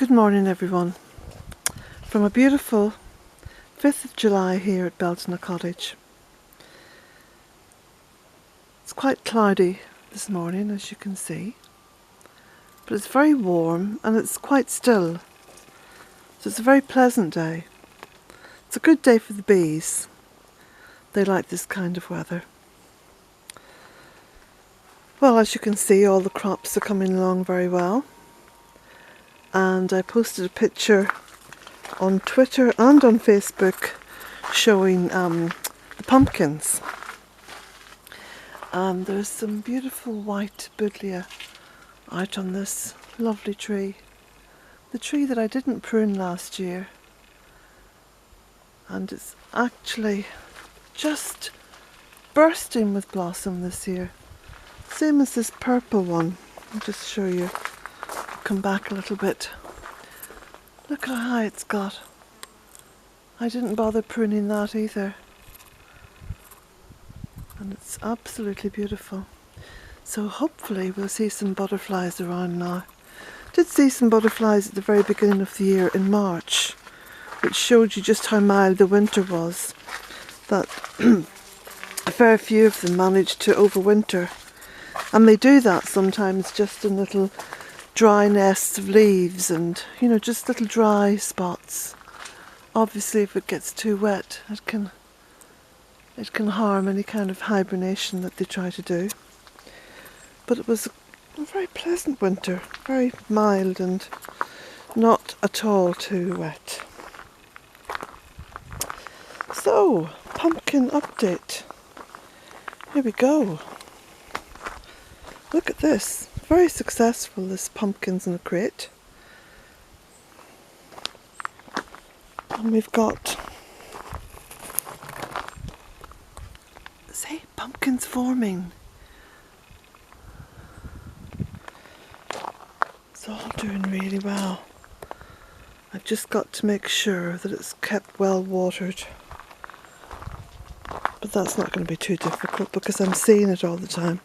Good morning everyone, from a beautiful 5th of July here at Bealtaine Cottage. It's quite cloudy this morning, as you can see, but it's very warm and it's quite still, so it's a very pleasant day. It's a good day for the bees. They like this kind of weather. Well, as you can see, all the crops are coming along very well. And I posted a picture on Twitter and on Facebook showing the pumpkins. And there's some beautiful white buddleia out on this lovely tree. The tree that I didn't prune last year. And it's actually just bursting with blossom this year. Same as this purple one. I'll just show you. Come back a little bit. Look how high it's got. I didn't bother pruning that either. And it's absolutely beautiful. So hopefully we'll see some butterflies around now. Did see some butterflies at the very beginning of the year in March, which showed you just how mild the winter was. That a fair few of them managed to overwinter. And they do that sometimes just in little dry nests of leaves and, you know, just little dry spots. Obviously if it gets too wet it can harm any kind of hibernation that they try to do. But it was a very pleasant winter, very mild and not at all too wet. So, pumpkin update. Here we go. Look at this. Very successful, this pumpkins in a crate. And we've got, see, pumpkins forming. It's all doing really well. I've just got to make sure that it's kept well watered. But that's not going to be too difficult because I'm seeing it all the time.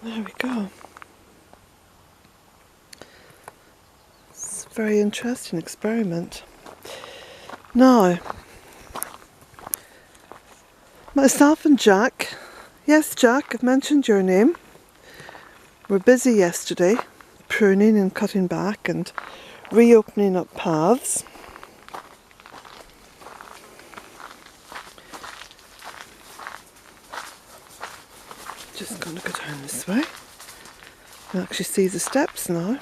There we go. It's a very interesting experiment. Now, myself and Jack, yes Jack, I've mentioned your name. We're busy yesterday, pruning and cutting back and reopening up paths. Just going to go down this way. You can actually see the steps now.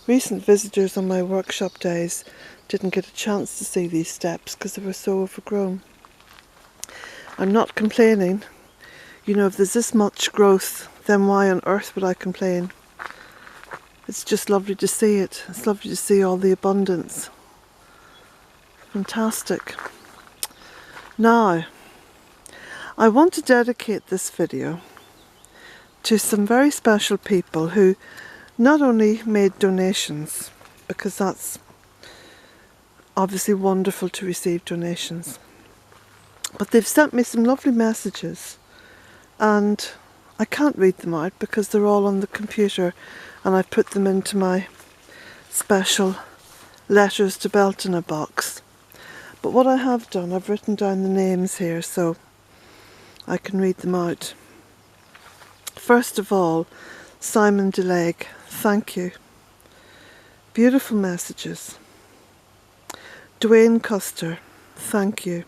Recent visitors on my workshop days didn't get a chance to see these steps because they were so overgrown. I'm not complaining. You know, if there's this much growth, then why on earth would I complain? It's just lovely to see it. It's lovely to see all the abundance. Fantastic. Now, I want to dedicate this video to some very special people who not only made donations, because that's obviously wonderful to receive donations, but they've sent me some lovely messages and I can't read them out because they're all on the computer and I've put them into my special letters to Bealtaine box. But what I have done, I've written down the names here so I can read them out. First of all, Simon DeLegg, thank you. Beautiful messages. Dwayne Custer, thank you.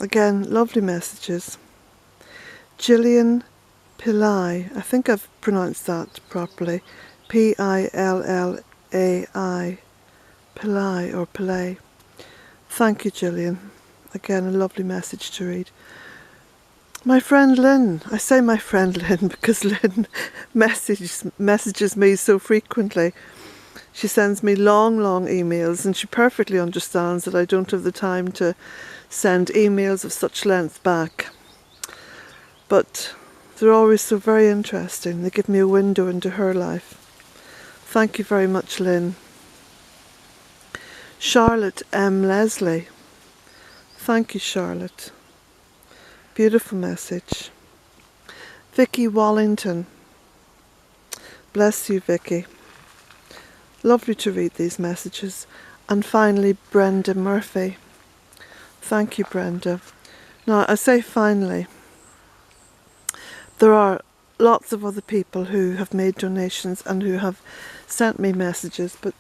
Again, lovely messages. Gillian Pillai, I think I've pronounced that properly. Pillai, Pillai or Pillai. Thank you, Gillian. Again, a lovely message to read. My friend Lynn, I say my friend Lynn because Lynn messages me so frequently. She sends me long emails and she perfectly understands that I don't have the time to send emails of such length back. But they're always so very interesting. They give me a window into her life. Thank you very much, Lynn. Charlotte M. Leslie. Thank you, Charlotte. Beautiful message. Vicky Wallington. Bless you, Vicky. Lovely to read these messages. And finally, Brenda Murphy. Thank you, Brenda. Now, I say finally, there are lots of other people who have made donations and who have sent me messages, but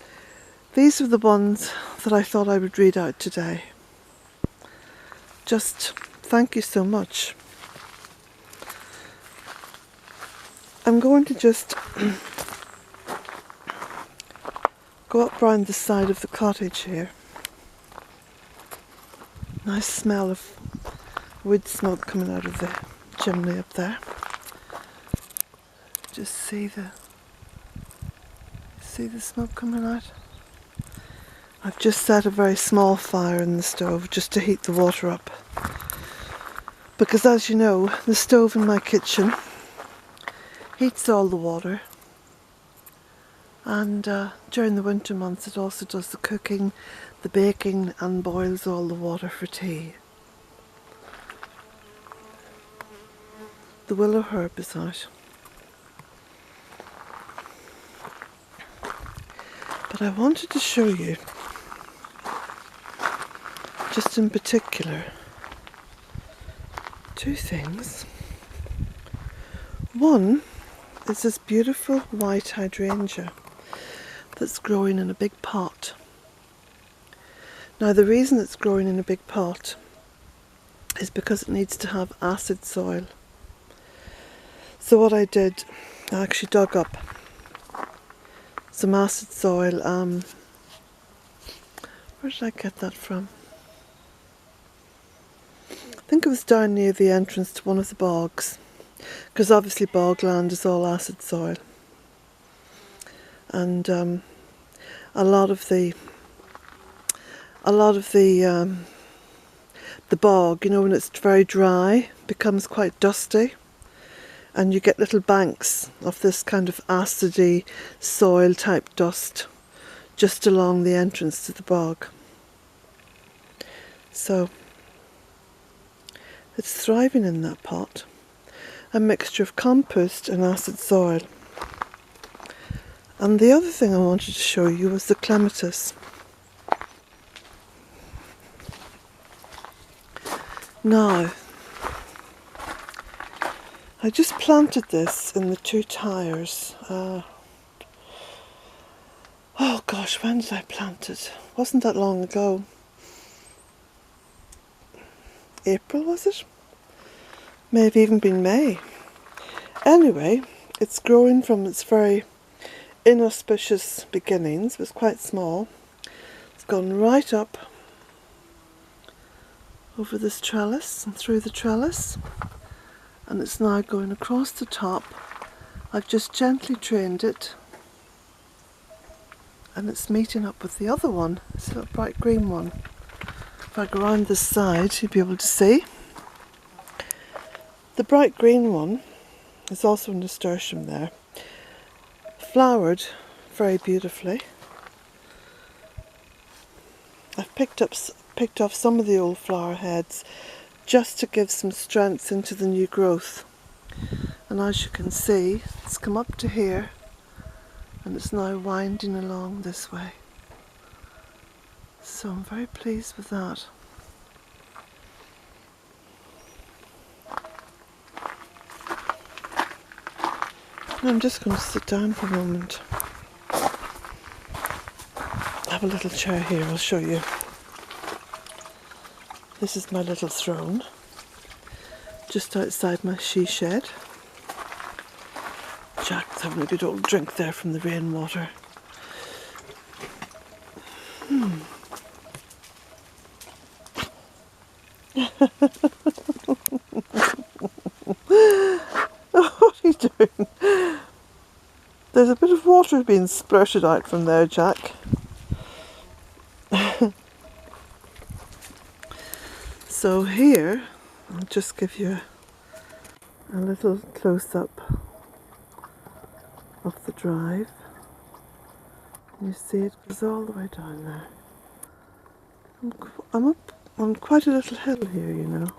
these are the ones that I thought I would read out today. Just thank you so much. I'm going to just go up round the side of the cottage here. Nice smell of wood smoke coming out of the chimney up there. Just see the smoke coming out? I've just set a very small fire in the stove just to heat the water up. Because as you know, the stove in my kitchen heats all the water. And during the winter months it also does the cooking, the baking, and boils all the water for tea. The willow herb is out. But I wanted to show you, just in particular, two things. One is this beautiful white hydrangea that's growing in a big pot. Now the reason it's growing in a big pot is because it needs to have acid soil. So what I did, I actually dug up some acid soil. Where did I get that from? I think it was down near the entrance to one of the bogs, because obviously bogland is all acid soil. And a lot of the bog, you know, when it's very dry, becomes quite dusty, and you get little banks of this kind of acidy soil type dust just along the entrance to the bog. So it's thriving in that pot, a mixture of compost and acid soil. And the other thing I wanted to show you was the clematis. Now, I just planted this in the 2 tyres. Oh gosh, when did I plant it? Wasn't that long ago. April, was it? May have even been May. Anyway, it's growing from its very inauspicious beginnings. It was quite small. It's gone right up over this trellis and through the trellis, and it's now going across the top. I've just gently trained it, and it's meeting up with the other one. It's a bright green one. If I go around this side, you'll be able to see. The bright green one is also a nasturtium there. Flowered very beautifully. I've picked off some of the old flower heads just to give some strength into the new growth. And as you can see, it's come up to here and it's now winding along this way. So I'm very pleased with that. Now I'm just going to sit down for a moment. I have a little chair here, I'll show you. This is my little throne, just outside my she shed. Jack's having a good old drink there from the rainwater. What are you doing? There's a bit of water being splurted out from there, Jack. So here, I'll just give you a little close-up of the drive. You see it goes all the way down there. I'm up on quite a little hill here, you know.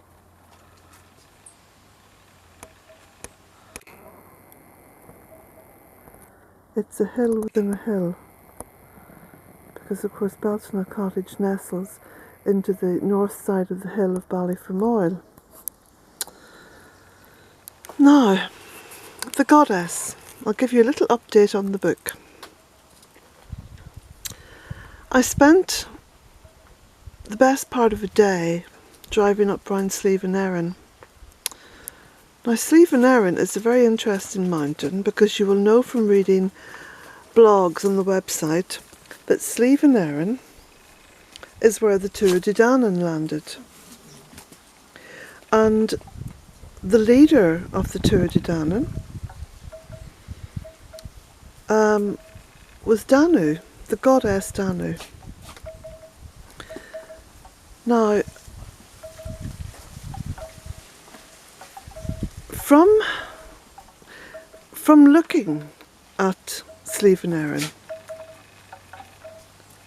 It's a hill within a hill, because of course Bealtaine Cottage nestles into the north side of the hill of Ballyfermoyle. Now, The Goddess. I'll give you a little update on the book. I spent the best part of a day driving up round Slieve and Erin. Now, Slieve and Erin is a very interesting mountain, because you will know from reading blogs on the website that Slieve and Erin is where the Tuatha De Danann landed. And the leader of the Tuatha De Danann was Danu, the goddess Danu. Now, from looking at Slieve and Erin,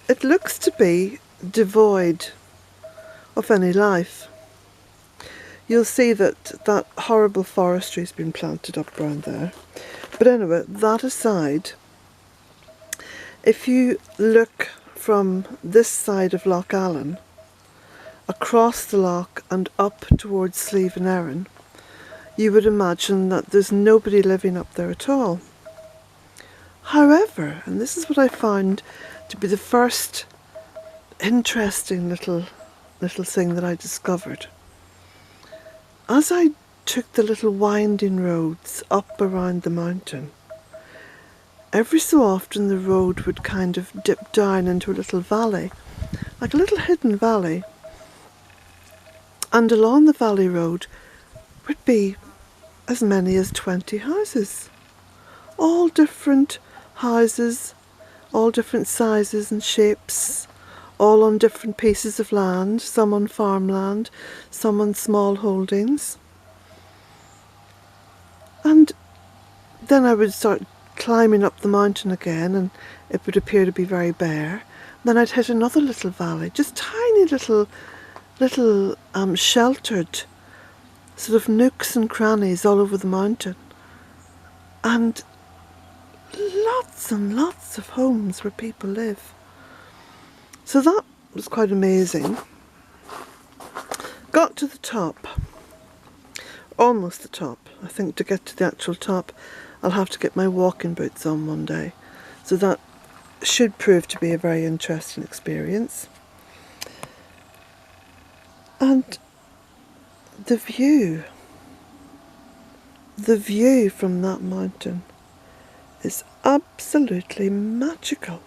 it looks to be devoid of any life. You'll see that horrible forestry has been planted up around there. But anyway, that aside, if you look from this side of Loch Allen, across the loch and up towards Slieve and Erin, you would imagine that there's nobody living up there at all. However, and this is what I found to be the first interesting little thing that I discovered, as I took the little winding roads up around the mountain, every so often the road would kind of dip down into a little valley, like a little hidden valley, and along the valley road would be as many as 20 houses, all different houses, all different sizes and shapes, all on different pieces of land, some on farmland, some on small holdings. And then I would start climbing up the mountain again, and it would appear to be very bare. Then I'd hit another little valley, just tiny little sheltered sort of nooks and crannies all over the mountain, and lots of homes where people live. So that was quite amazing. Got to the top, almost the top. I think to get to the actual top I'll have to get my walking boots on one day, so that should prove to be a very interesting experience. And the view from that mountain is absolutely magical.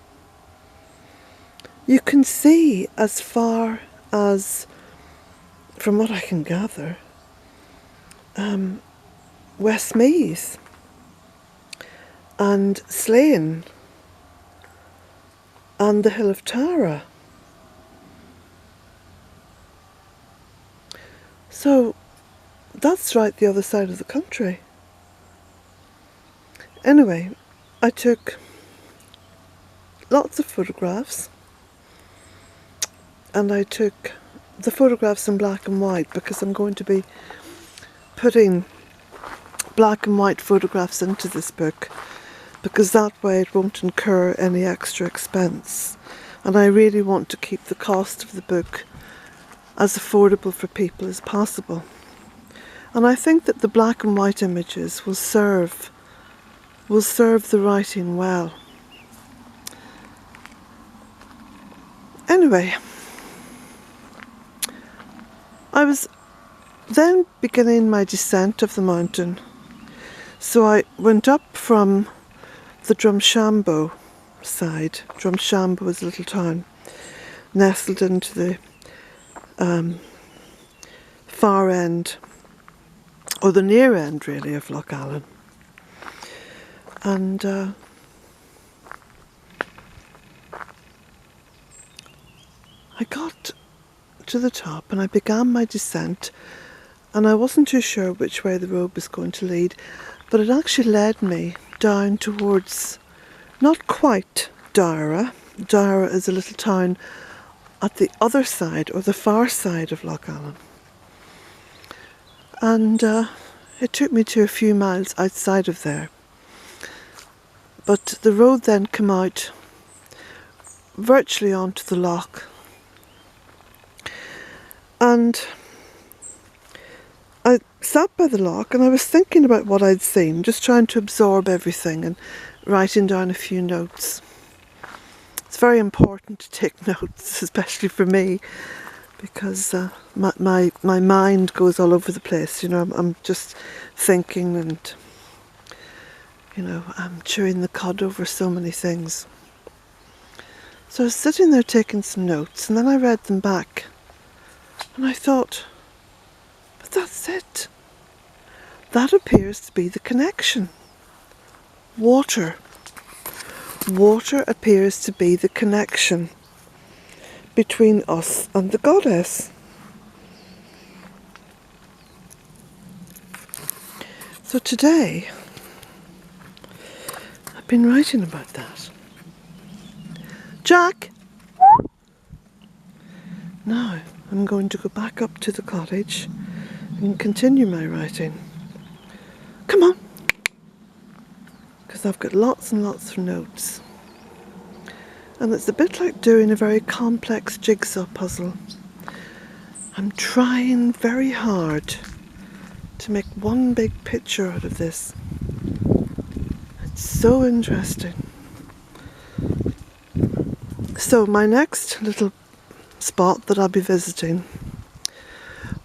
You can see as far as, from what I can gather, Westmeath and Slane and the Hill of Tara. So that's right the other side of the country. Anyway, I took lots of photographs, and I took the photographs in black and white, because I'm going to be putting black and white photographs into this book, because that way it won't incur any extra expense, and I really want to keep the cost of the book as affordable for people as possible. And I think that the black and white images will serve the writing well. Anyway, I was then beginning my descent of the mountain, so I went up from the Drumshambo side. Drumshambo is a little town nestled into the far end, or the near end really, of Loch Allen. And I got to the top and I began my descent, and I wasn't too sure which way the road was going to lead, but it actually led me down towards, not quite Dara. Dara is a little town at the other side, or the far side of Loch Allen. And it took me to a few miles outside of there. But the road then came out virtually onto the loch, and I sat by the loch and I was thinking about what I'd seen, just trying to absorb everything and writing down a few notes. It's very important to take notes, especially for me, because my mind goes all over the place. You know, I'm just thinking and, you know, I'm chewing the cud over so many things. So I was sitting there taking some notes, and then I read them back and I thought, but that's it. That appears to be the connection. Water. Water appears to be the connection between us and the goddess. So today, I've been writing about that. Jack! Now, I'm going to go back up to the cottage and continue my writing. Come on! Because I've got lots and lots of notes. And it's a bit like doing a very complex jigsaw puzzle. I'm trying very hard to make one big picture out of this. It's so interesting. So my next little spot that I'll be visiting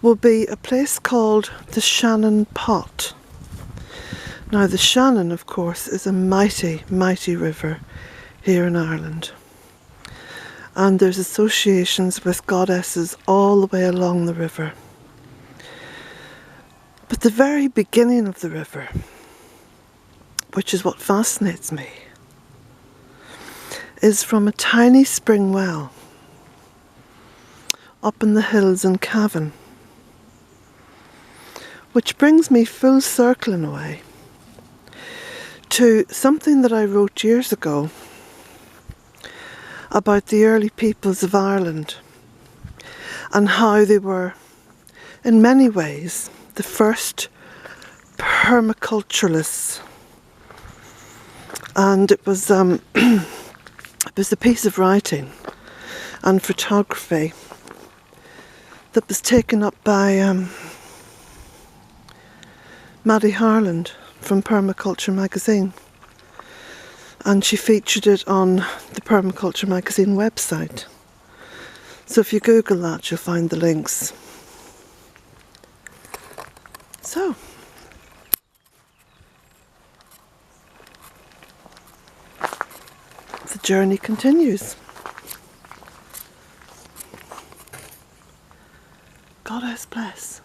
will be a place called the Shannon Pot. Now the Shannon, of course, is a mighty, mighty river here in Ireland. And there's associations with goddesses all the way along the river. But the very beginning of the river, which is what fascinates me, is from a tiny spring well up in the hills in Cavan, which brings me full circle in a way to something that I wrote years ago about the early peoples of Ireland and how they were, in many ways, the first permaculturalists. And it was a piece of writing and photography that was taken up by Maddie Harland from Permaculture magazine, and she featured it on the Permaculture magazine website. So if you Google that, you'll find the links. So the journey continues. Goddess bless.